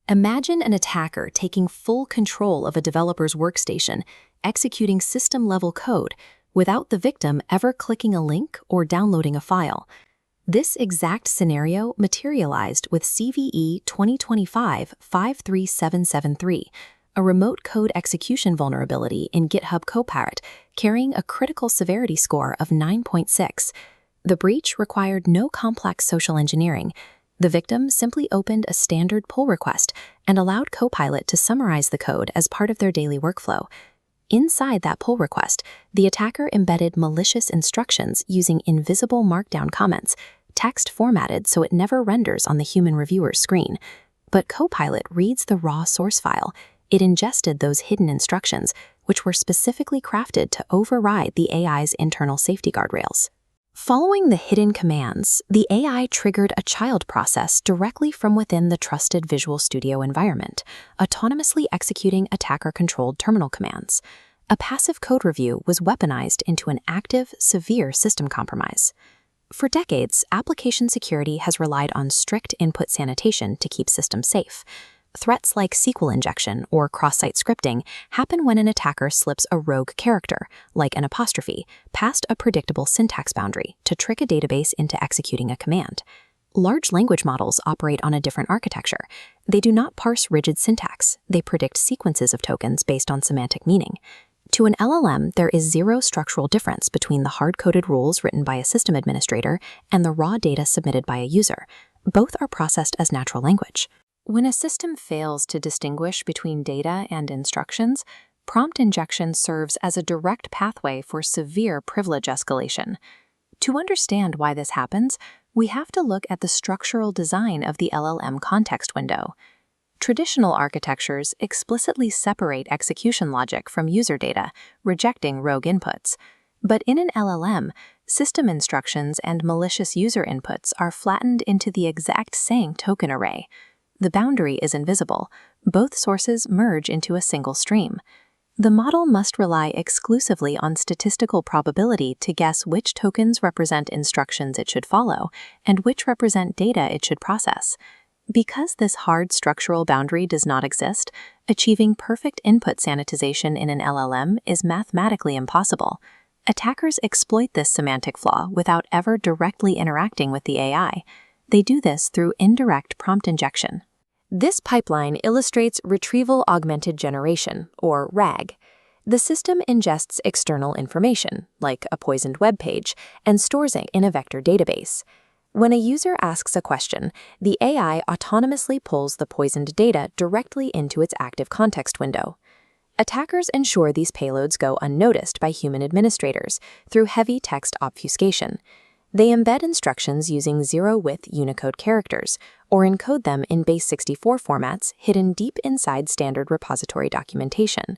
Imagine an attacker taking full control of a developer's workstation, executing system-level code without the victim ever clicking a link or downloading a file. This exact scenario materialized with CVE 2025-53773, a remote code execution vulnerability in GitHub Copilot, carrying a critical severity score of 9.6. The breach required no complex social engineering. The victim simply opened a standard pull request and allowed Copilot to summarize the code as part of their daily workflow. Inside that pull request, the attacker embedded malicious instructions using invisible markdown comments, text formatted so it never renders on the human reviewer's screen. But Copilot reads the raw source file. It ingested those hidden instructions, which were specifically crafted to override the AI's internal safety guardrails. Following the hidden commands, the AI triggered a child process directly from within the trusted Visual Studio environment, autonomously executing attacker-controlled terminal commands. A passive code review was weaponized into an active, severe system compromise. For decades, application security has relied on strict input sanitation to keep systems safe. Threats like SQL injection or cross-site scripting happen when an attacker slips a rogue character, like an apostrophe, past a predictable syntax boundary to trick a database into executing a command. Large language models operate on a different architecture. They do not parse rigid syntax. They predict sequences of tokens based on semantic meaning. To an LLM, there is zero structural difference between the hard-coded rules written by a system administrator and the raw data submitted by a user. Both are processed as natural language. When a system fails to distinguish between data and instructions, prompt injection serves as a direct pathway for severe privilege escalation. To understand why this happens, we have to look at the structural design of the LLM context window. Traditional architectures explicitly separate execution logic from user data, rejecting rogue inputs. But in an LLM, system instructions and malicious user inputs are flattened into the exact same token array. The boundary is invisible. Both sources merge into a single stream. The model must rely exclusively on statistical probability to guess which tokens represent instructions it should follow and which represent data it should process. Because this hard structural boundary does not exist, achieving perfect input sanitization in an LLM is mathematically impossible. Attackers exploit this semantic flaw without ever directly interacting with the AI. They do this through indirect prompt injection. This pipeline illustrates retrieval augmented generation, or RAG. The system ingests external information, like a poisoned web page, and stores it in a vector database. When a user asks a question, the AI autonomously pulls the poisoned data directly into its active context window. Attackers ensure these payloads go unnoticed by human administrators through heavy text obfuscation. They embed instructions using zero-width Unicode characters, or encode them in base64 formats hidden deep inside standard repository documentation.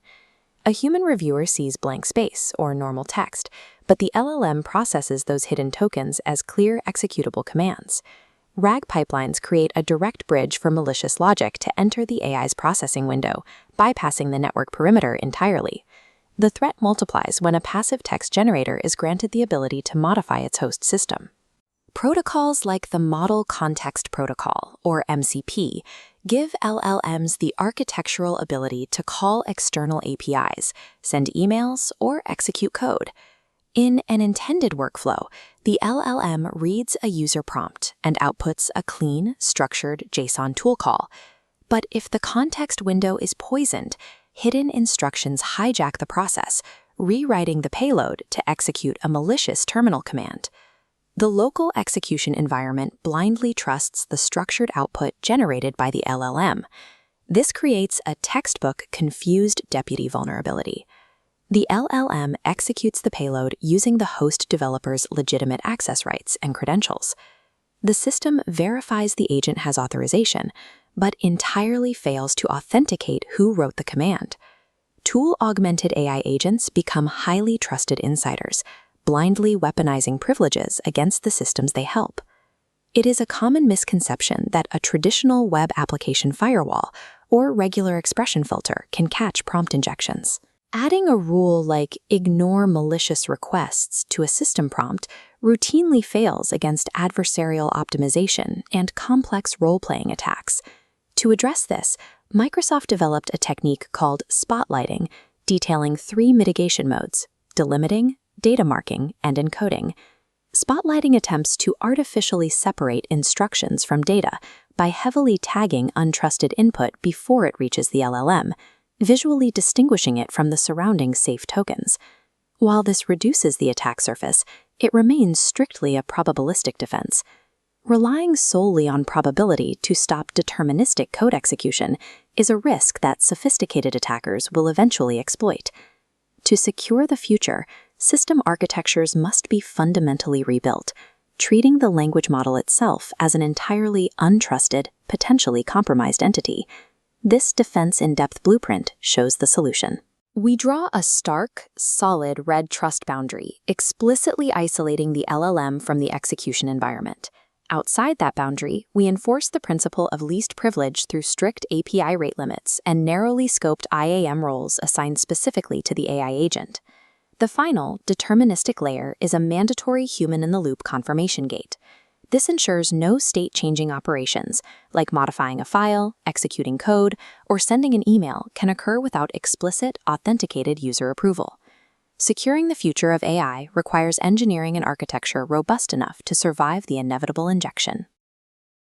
A human reviewer sees blank space, or normal text, but the LLM processes those hidden tokens as clear executable commands. RAG pipelines create a direct bridge for malicious logic to enter the AI's processing window, bypassing the network perimeter entirely. The threat multiplies when a passive text generator is granted the ability to modify its host system. Protocols like the Model Context Protocol, or MCP, give LLMs the architectural ability to call external APIs, send emails, or execute code. In an intended workflow, the LLM reads a user prompt and outputs a clean, structured JSON tool call. But if the context window is poisoned, hidden instructions hijack the process, rewriting the payload to execute a malicious terminal command. The local execution environment blindly trusts the structured output generated by the LLM. This creates a textbook confused deputy vulnerability. The LLM executes the payload using the host developer's legitimate access rights and credentials. The system verifies the agent has authorization, but entirely fails to authenticate who wrote the command. Tool-augmented AI agents become highly trusted insiders, blindly weaponizing privileges against the systems they help. It is a common misconception that a traditional web application firewall or regular expression filter can catch prompt injections. Adding a rule like ignore malicious requests to a system prompt routinely fails against adversarial optimization and complex role-playing attacks. To address this, Microsoft developed a technique called spotlighting, detailing 3 mitigation modes: delimiting, data marking, and encoding. Spotlighting attempts to artificially separate instructions from data by heavily tagging untrusted input before it reaches the LLM, visually distinguishing it from the surrounding safe tokens. While this reduces the attack surface, it remains strictly a probabilistic defense. Relying solely on probability to stop deterministic code execution is a risk that sophisticated attackers will eventually exploit. To secure the future, system architectures must be fundamentally rebuilt, treating the language model itself as an entirely untrusted, potentially compromised entity. This defense in-depth blueprint shows the solution. We draw a stark, solid red trust boundary, explicitly isolating the LLM from the execution environment. Outside that boundary, we enforce the principle of least privilege through strict API rate limits and narrowly scoped IAM roles assigned specifically to the AI agent. The final, deterministic layer is a mandatory human-in-the-loop confirmation gate. This ensures no state-changing operations, like modifying a file, executing code, or sending an email, can occur without explicit, authenticated user approval. Securing the future of AI requires engineering and architecture robust enough to survive the inevitable injection.